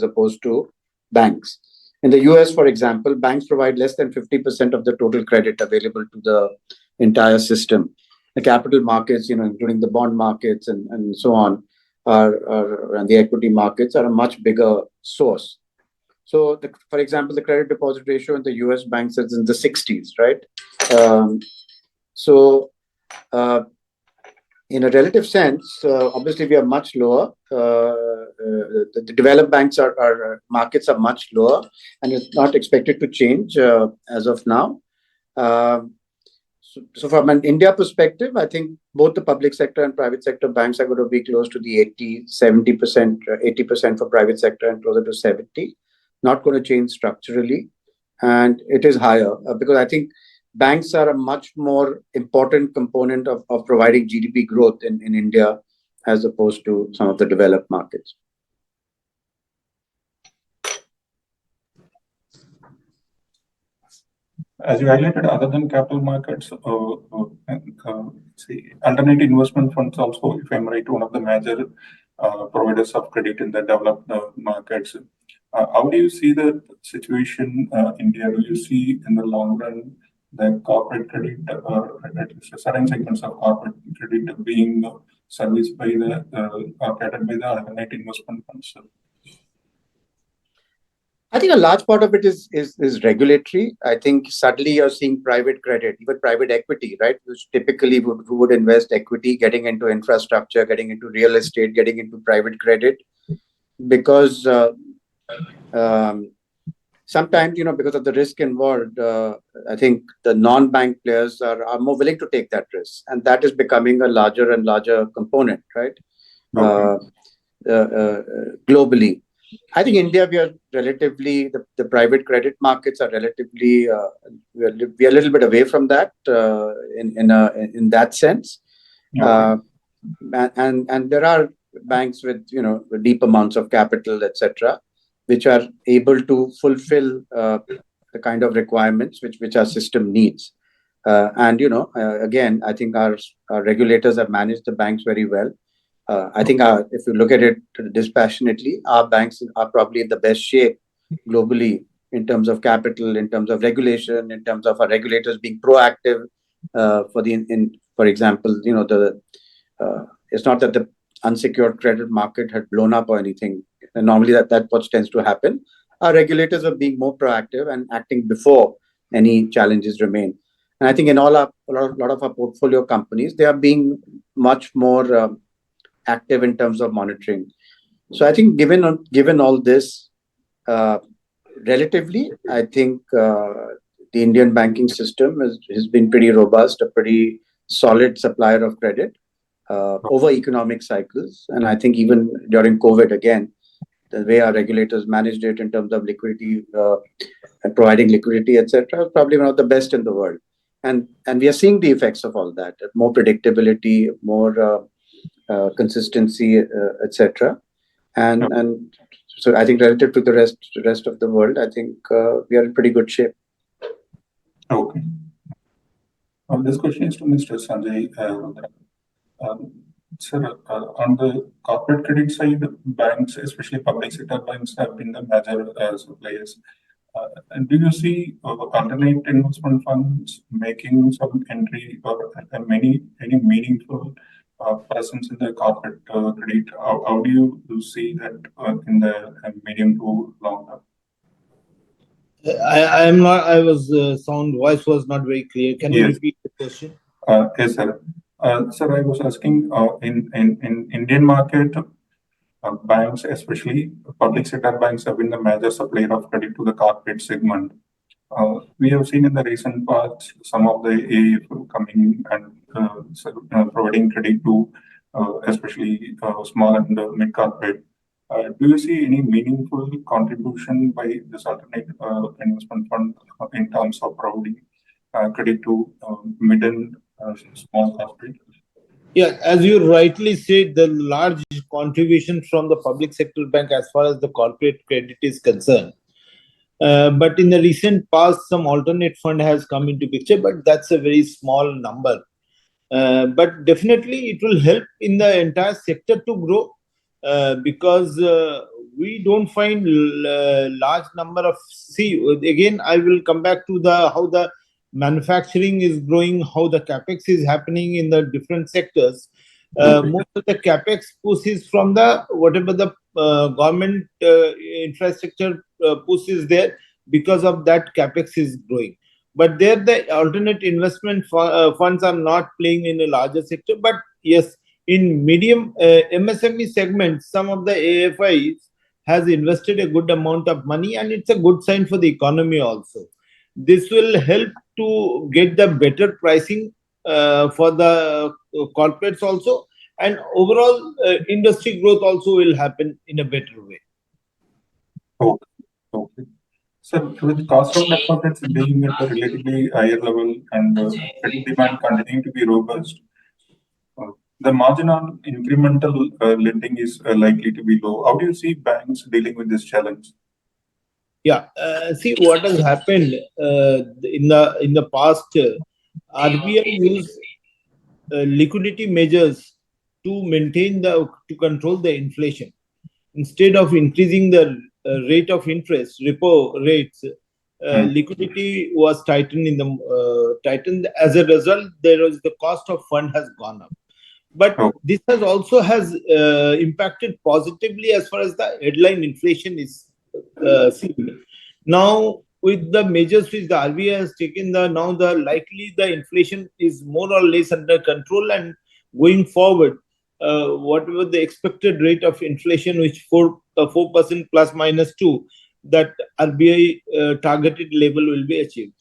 opposed to banks. In the US, for example, banks provide less than 50% of the total credit available to the entire system. The capital markets, including the bond markets and so on, and the equity markets are a much bigger source. So, for example, the credit deposit ratio in the US banks is in the 60s, right? In a relative sense, obviously we are much lower. The developed banks markets are much lower, and it's not expected to change as of now. So from an India perspective, I think both the public sector and private sector banks are going to be close to the 70%, 80% for private sector and closer to 70. Not going to change structurally, and it is higher because I think banks are a much more important component of providing GDP growth in India as opposed to some of the developed markets. As you highlighted, other than capital markets, alternate investment funds also, if I'm right, one of the major providers of credit in the developed markets. How do you see the situation in India? Do you see in the long run the corporate credit, or at least certain segments of corporate credit being serviced by the or catered by the alternate investment funds? I think a large part of it is regulatory. I think suddenly you're seeing private credit, even private equity, right? Which typically would invest equity, getting into infrastructure, getting into real estate, getting into private credit, because sometimes, because of the risk involved, I think the non-bank players are more willing to take that risk, and that is becoming a larger and larger component, right? Okay. Globally. I think India, we are relatively, the private credit markets are relatively, we are a little bit away from that in that sense. Okay. And there are banks with, deep amounts of capital, etc., which are able to fulfill the kind of requirements which our system needs. And, again, I think our regulators have managed the banks very well. I think if you look at it dispassionately, our banks are probably in the best shape globally in terms of capital, in terms of regulation, in terms of our regulators being proactive. For example, it's not that the unsecured credit market had blown up or anything. And normally that's what tends to happen. Our regulators are being more proactive and acting before any challenges remain. And I think in a lot of our portfolio companies, they are being much more active in terms of monitoring. So I think given all this, relatively, I think the Indian banking system has been pretty robust, a pretty solid supplier of credit over economic cycles. And I think even during COVID, again, the way our regulators managed it in terms of liquidity and providing liquidity, etc., is probably one of the best in the world. And we are seeing the effects of all that, more predictability, more consistency, etc. And so I think relative to the rest of the world, I think we are in pretty good shape. Okay. This question is to Mr. Sanjay. Sir, on the corporate credit side, banks, especially public sector banks, have been the major suppliers. And do you see alternate investment funds making some entry or any meaningful presence in the corporate credit? How do you see that in the medium to long term? I am not. I was voice was not very clear. Can you repeat the question? Yes, sir. Sir, I was asking in Indian market, banks, especially public sector banks, have been the major supplier of credit to the corporate segment. We have seen in the recent past some of the AIF coming and providing credit to especially small and mid corporate. Do you see any meaningful contribution by this alternate investment fund in terms of providing credit to mid and small corporate? Yeah, as you rightly said, the large contribution from the public sector bank as far as the corporate credit is concerned. But in the recent past, some alternate fund has come into picture, but that's a very small number. But definitely it will help in the entire sector to grow because we don't find large number of. See, again, I will come back to how the manufacturing is growing, how the capex is happening in the different sectors. Most of the capex push is from the whatever the government infrastructure push is there. Because of that, capex is growing. But there, the alternate investment funds are not playing in a larger sector. But yes, in medium MSME segments, some of the AFIs has invested a good amount of money, and it's a good sign for the economy also. This will help to get the better pricing for the corporates also, and overall industry growth also will happen in a better way. Okay. So with cost of deposits being at a relatively higher level and credit demand continuing to be robust, uh, the margin on incremental lending is likely to be low. How do you see banks dealing with this challenge? Yeah, see what has happened in the past. RBI used liquidity measures to control the inflation. Instead of increasing the rate of interest, repo rates, liquidity was tightened. As a result, the cost of fund has gone up. But this has impacted positively as far as the headline inflation is seen. Now, with the measures which the RBI has taken, the inflation is more or less under control, and going forward, whatever the expected rate of inflation, which 4% plus minus 2, that RBI targeted level will be achieved.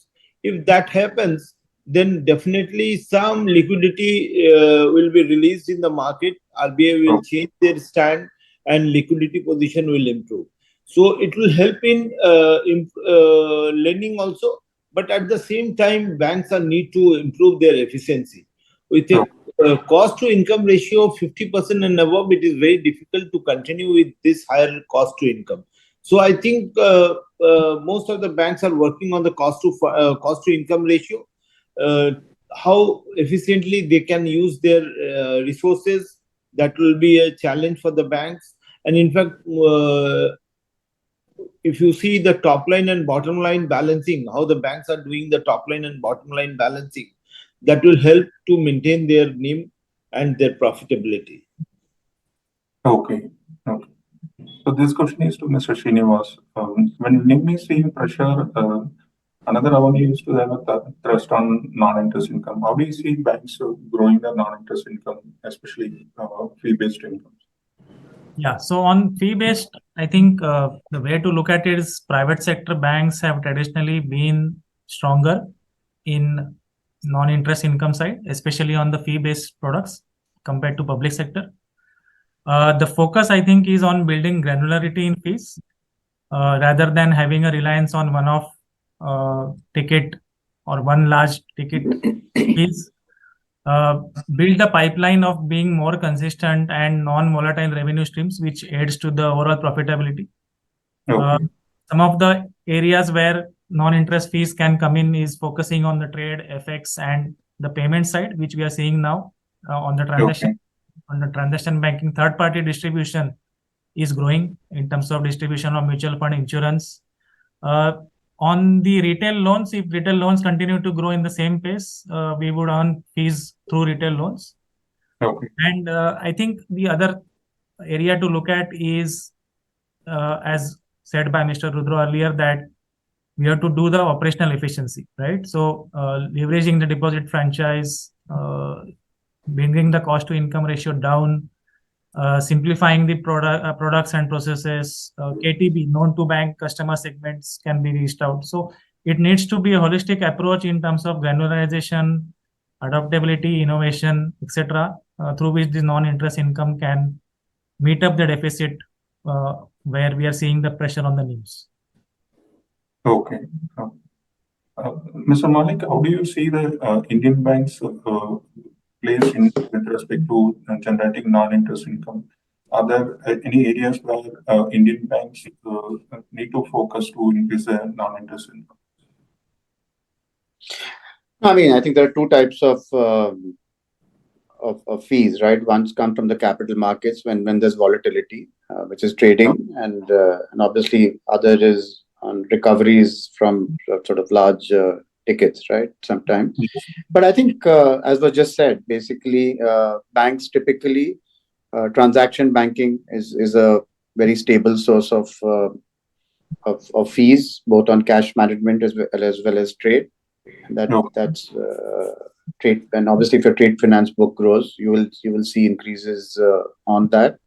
If that happens, then definitely some liquidity will be released in the market. RBI will change their stand, and liquidity position will improve. So it will help in lending also, but at the same time, banks need to improve their efficiency. With a cost to income ratio of 50% and above, it is very difficult to continue with this higher cost to income. So I think most of the banks are working on the cost to income ratio. How efficiently they can use their resources, that will be a challenge for the banks. And in fact, if you see the top line and bottom line balancing, how the banks are doing the top line and bottom line balancing, that will help to maintain their NIM and their profitability. Okay. So this question is to Mr. Shrinivas. When NIM is seeing pressure, another avenue is to have a thrust on non-interest income. How do you see banks growing their non-interest income, especially fee-based income? Yeah, so on fee-based, I think the way to look at it is private sector banks have traditionally been stronger in non-interest income side, especially on the fee-based products compared to public sector. The focus, I think, is on building granularity in fees rather than having a reliance on one-off ticket or one large ticket fees. Build a pipeline of being more consistent and non-volatile revenue streams, which aids to the overall profitability. Some of the areas where non-interest fees can come in is focusing on the trade, FX, and the payment side, which we are seeing now on the transaction. On the transaction banking, third-party distribution is growing in terms of distribution of mutual fund, insurance. On the retail loans, if retail loans continue to grow in the same pace, we would earn fees through retail loans. And I think the other area to look at is, as said by Mr. Rudra earlier, that we have to do the operational efficiency, right? So leveraging the deposit franchise, bringing the cost to income ratio down, simplifying the products and processes, KTB, known to bank customer segments, can be reached out. So it needs to be a holistic approach in terms of granularization, adaptability, innovation, etc., through which the non-interest income can meet up the deficit where we are seeing the pressure on the NIMs. Okay. Mr. Malik, how do you see the Indian banks place in with respect to generating non-interest income? Are there any areas where Indian banks need to focus to increase their non-interest income? I mean, I think there are two types of fees, right? One's come from the capital markets when there's volatility, which is trading, and obviously other is on recoveries from sort of large tickets, right? Sometimes. But I think, as was just said, basically banks typically, transaction banking is a very stable source of fees, both on cash management as well as trade. And that's trade, and obviously if your trade finance book grows, you will see increases on that,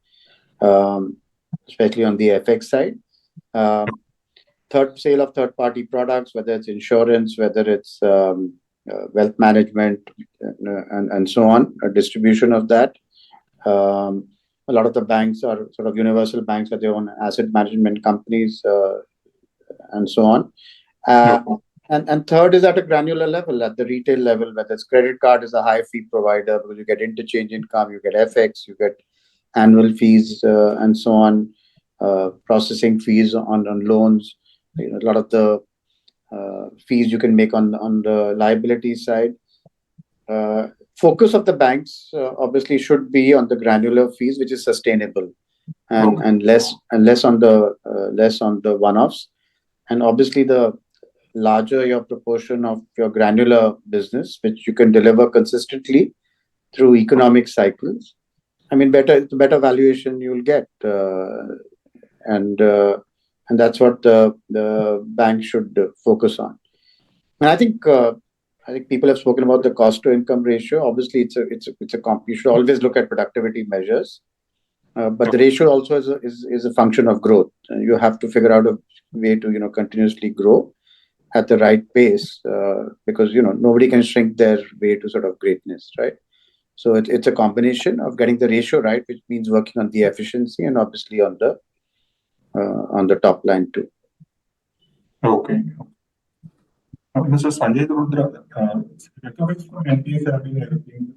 especially on the FX side. Sale of third party products, whether it's insurance, whether it's wealth management, and so on, a distribution of that. A lot of the banks are sort of universal banks with their own asset management companies. and so on. And third is at a granular level, at the retail level, whether it's credit card is a high fee provider because you get interchange income, you get FX, you get annual fees, and so on, processing fees on loans. A lot of the fees you can make on the liability side. Focus of the banks obviously should be on the granular fees, which is sustainable, and less on the one-offs. And obviously, the larger your proportion of your granular business, which you can deliver consistently through economic cycles, I mean, the better valuation you'll get, and that's what the bank should focus on. And I think people have spoken about the cost to income ratio. Obviously, you should always look at productivity measures, but the ratio also is a function of growth. You have to figure out a way to continuously grow at the right pace, because nobody can shrink their way to sort of greatness, right? So it's a combination of getting the ratio right, which means working on the efficiency and obviously on the top line too. Okay. Mr. Sanjay, Rudra, recoveries from NPAs have been helping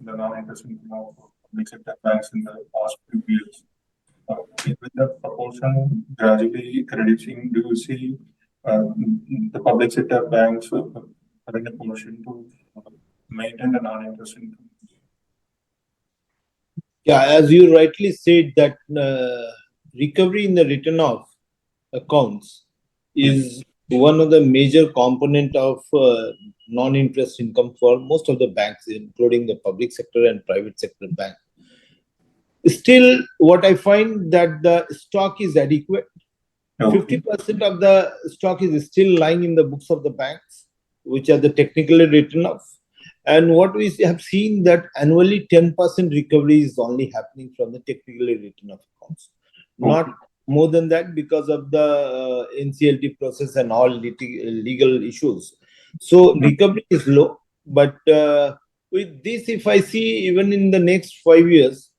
the non-interest income of public sector banks in the past few years. With the proportion gradually reducing, do you see the public sector banks having a portion to maintain the non-interest income? Yeah, as you rightly said, that recovery in the written off accounts is one of the major component of non-interest income for most of the banks, including the public sector and private sector bank. Still, what I find that the stock is adequate. 50% of the stock is still lying in the books of the banks, which are the technically written off. And what we have seen that annually 10% recovery is only happening from the technically written off accounts. Not more than that because of the NCLT process and all legal issues. So recovery is low. But with this, if I see even in the next 5 years,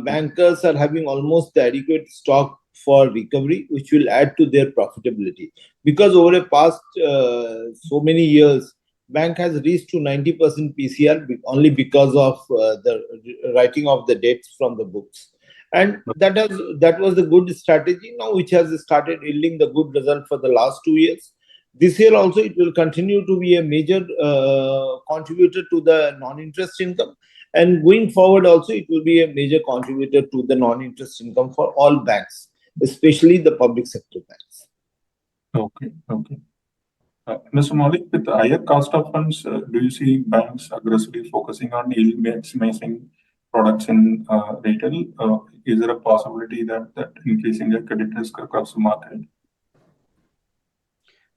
bankers are having almost the adequate stock for recovery, which will add to their profitability. Because over the past so many years, bank has reached to 90% PCR only because of the writing of the debts from the books. And that was the good strategy now, which has started yielding the good result for the last 2 years. This year also, it will continue to be a major contributor to the non-interest income. And going forward also, it will be a major contributor to the non-interest income for all banks, especially the public sector banks. Okay. Mr. Malik, with the higher cost of funds, do you see banks aggressively focusing on yield maximizing products in retail? Is there a possibility that increasing the credit risk across the market?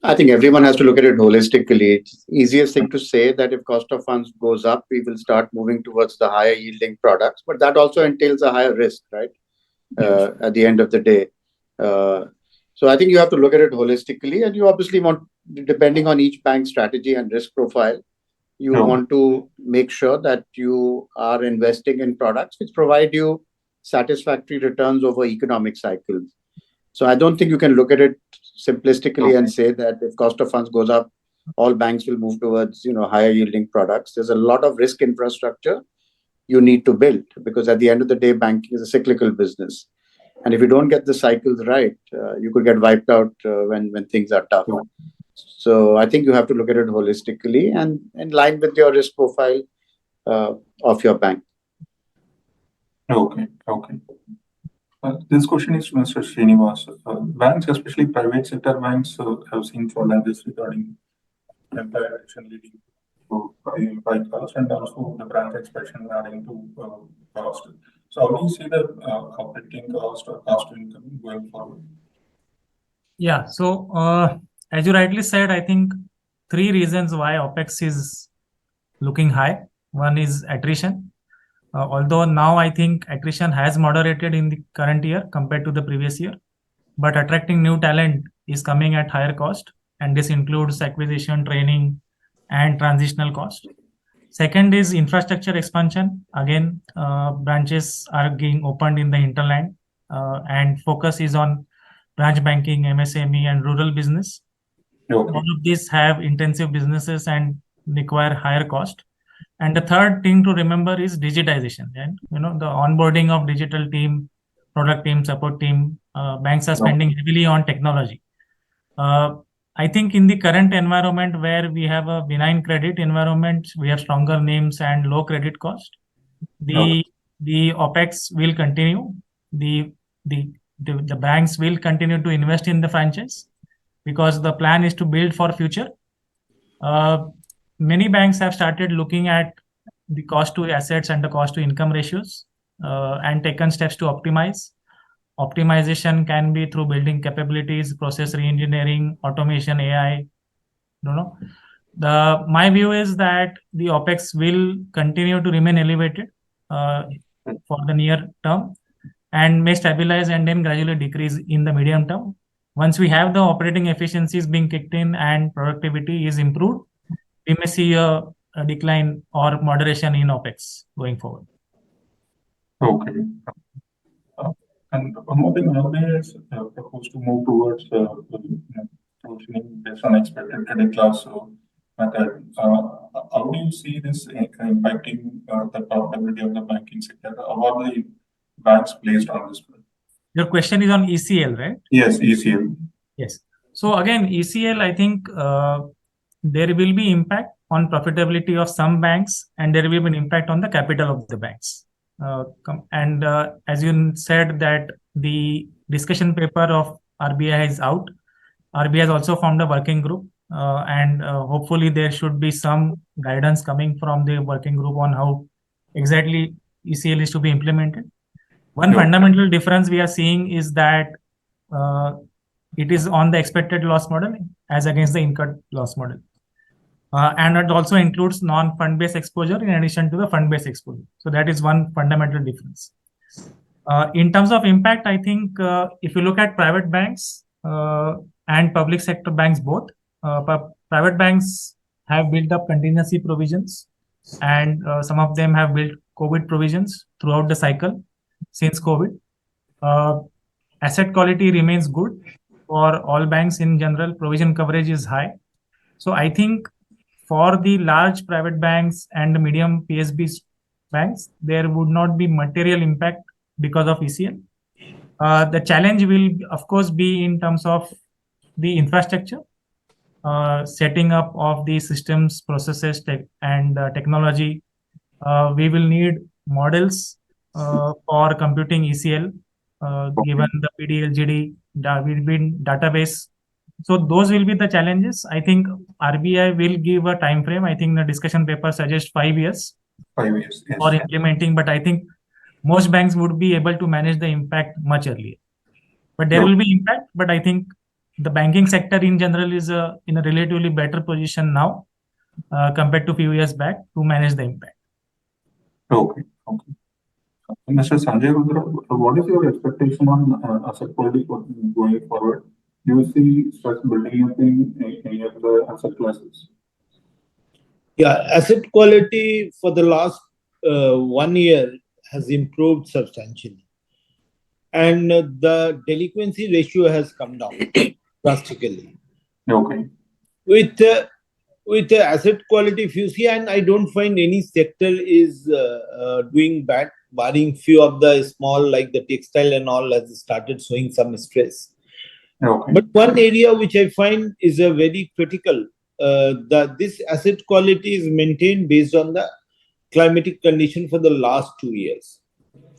I think everyone has to look at it holistically. It's easiest thing to say that if cost of funds goes up, we will start moving towards the higher yielding products, but that also entails a higher risk, right? At the end of the day. So I think you have to look at it holistically, and you obviously want, depending on each bank's strategy and risk profile, you want to make sure that you are investing in products which provide you satisfactory returns over economic cycles. So I don't think you can look at it simplistically and say that if cost of funds goes up, all banks will move towards higher yielding products. There's a lot of risk infrastructure you need to build, because at the end of the day, banking is a cyclical business. And if you don't get the cycles right, you could get wiped out when things are tough. So I think you have to look at it holistically and in line with your risk profile of your bank. Okay. This question is to Mr. Shrinivas. Banks, especially private sector banks, have seen challenges regarding employee attrition leading to employee cost and also the branch expansion adding to cost. So how do you see the operating cost or cost to income going forward? Yeah, so as you rightly said, I think 3 reasons why OPEX is looking high. One is attrition. Although now I think attrition has moderated in the current year compared to the previous year, but attracting new talent is coming at higher cost, and this includes acquisition, training, and transitional cost. Second is infrastructure expansion. Again, branches are being opened in the hinterland, and focus is on branch banking, MSME, and rural business. Okay. All of these have intensive businesses and require higher cost. And the third thing to remember is digitization. And the onboarding of digital team, product team, support team, banks are spending heavily on technology. I think in the current environment where we have a benign credit environment, we have stronger names and low credit cost. The OpEx will continue. The banks will continue to invest in the franchise because the plan is to build for future. Many banks have started looking at the cost to assets and the cost to income ratios and taken steps to optimize. Optimization can be through building capabilities, process reengineering, automation, AI. My view is that the OpEx will continue to remain elevated for the near term and may stabilize and then gradually decrease in the medium term. Once we have the operating efficiencies being kicked in and productivity is improved, we may see a decline or moderation in OpEx going forward. Okay. And one more thing, nowadays proposed to move towards provisioning based on expected credit loss method. How do you see this impacting the profitability of the banking sector? How are the banks placed on this? Your question is on ECL, right? Yes, ECL. Yes. So again, ECL, I think there will be impact on profitability of some banks, and there will be an impact on the capital of the banks. And as you said that the discussion paper of RBI is out. RBI has also formed a working group, and hopefully there should be some guidance coming from the working group on how exactly ECL is to be implemented. One fundamental difference we are seeing is that it is on the expected loss model as against the incurred loss model. And it also includes non-fund-based exposure in addition to the fund-based exposure. So that is one fundamental difference. In terms of impact, I think if you look at private banks and public sector banks both, private banks have built up contingency provisions, and some of them have built COVID provisions throughout the cycle since COVID. Asset quality remains good for all banks in general. Provision coverage is high. So I think for the large private banks and the medium PSB banks, there would not be material impact because of ECL. The challenge will, of course, be in terms of the infrastructure, setting up of the systems, processes, and technology. We will need models for computing ECL, given the PDLGD database. So those will be the challenges. I think RBI will give a time frame. I think the discussion paper suggests 5 years. 5 years, yes. For implementing, but I think most banks would be able to manage the impact much earlier. But there will be impact, but I think the banking sector in general is in a relatively better position now compared to a few years back to manage the impact. Okay. Mr. Sanjay, Rudra, what is your expectation on asset quality going forward? Do you see such building up in any of the asset classes? Yeah, asset quality for the last 1 year has improved substantially. And the delinquency ratio has come down drastically. Okay. With the asset quality, if you see, and I don't find any sector is doing bad, barring few of the small, like the textile and all, has started showing some stress. Okay. But one area which I find is a very critical, that this asset quality is maintained based on the climatic condition for the last 2 years.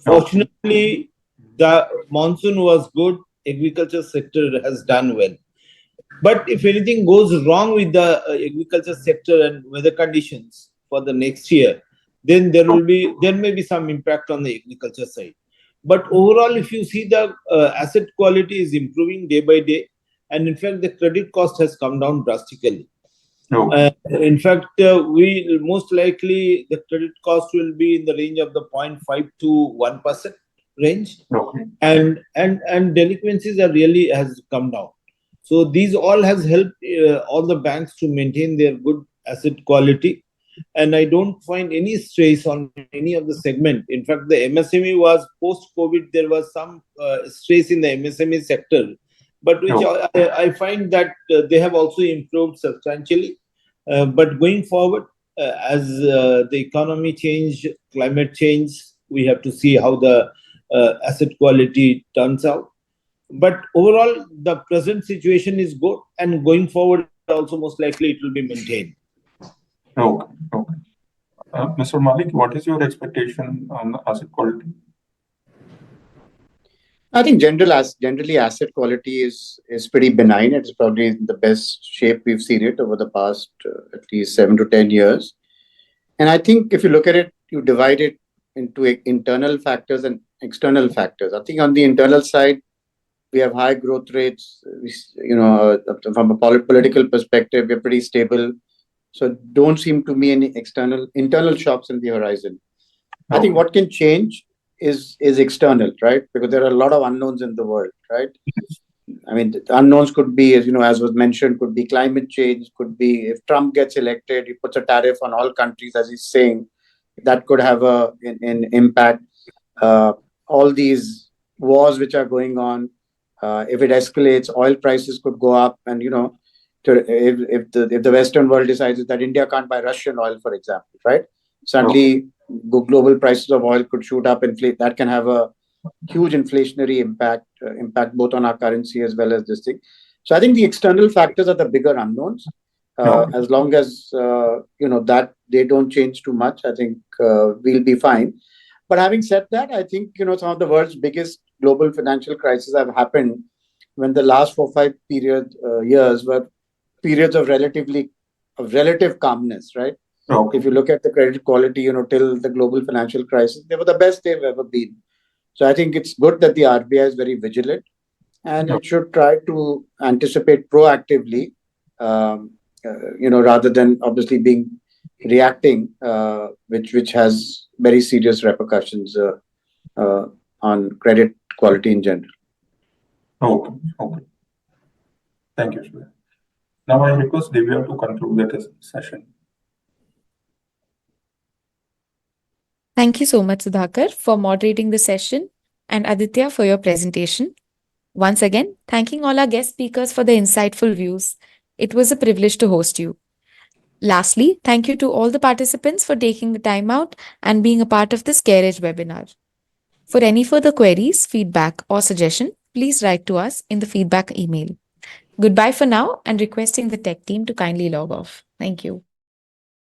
Fortunately, the monsoon was good. Agriculture sector has done well. But if anything goes wrong with the agriculture sector and weather conditions for the next year, then there may be some impact on the agriculture side. But overall, if you see, the asset quality is improving day by day, and in fact, the credit cost has come down drastically. In fact, we most likely the credit cost will be in the range of the 0.5 to 1% range, and delinquencies are really has come down. So these all has helped all the banks to maintain their good asset quality, and I don't find any stress on any of the segment. In fact, the MSME was post-COVID, there was some stress in the MSME sector, but which I find that they have also improved substantially. But going forward, as the economy change, climate change, we have to see how the asset quality turns out. But overall, the present situation is good, and going forward, also most likely it will be maintained. Okay. Mr. Malik, what is your expectation on asset quality? I think generally asset quality is pretty benign. It's probably in the best shape we've seen it over the past at least 7 to 10 years. And I think if you look at it, you divide it into internal factors and external factors. I think on the internal side, we have high growth rates. From a political perspective, we're pretty stable. So don't seem to me any internal shocks in the horizon. I think what can change is external, right? Because there are a lot of unknowns in the world, right? I mean, the unknowns could be, as was mentioned, could be climate change, could be if Trump gets elected, he puts a tariff on all countries, as he's saying, that could have an impact. All these wars which are going on, if it escalates, oil prices could go up, and if the Western world decides that India can't buy Russian oil, for example, right? Suddenly, global prices of oil could shoot up, inflate. That can have a huge inflationary impact both on our currency as well as this thing. So I think the external factors are the bigger unknowns. As long as that they don't change too much, I think we'll be fine. But having said that, I think some of the world's biggest global financial crises have happened when the last 4-5 years were periods of relative calmness, right? If you look at the credit quality, till the global financial crisis, they were the best they've ever been. So I think it's good that the RBI is very vigilant, and it should try to anticipate proactively, rather than obviously reacting, which has very serious repercussions on credit quality in general. Okay. Thank you, Shreya. Now I request Divya to conclude the session. Thank you so much, Sudhakar, for moderating the session, and Aditya for your presentation. Once again, thanking all our guest speakers for their insightful views. It was a privilege to host you. Lastly, thank you to all the participants for taking the time out and being a part of this CareEdge webinar. For any further queries, feedback, or suggestion, please write to us in the feedback email. Goodbye for now, and requesting the tech team to kindly log off. Thank you.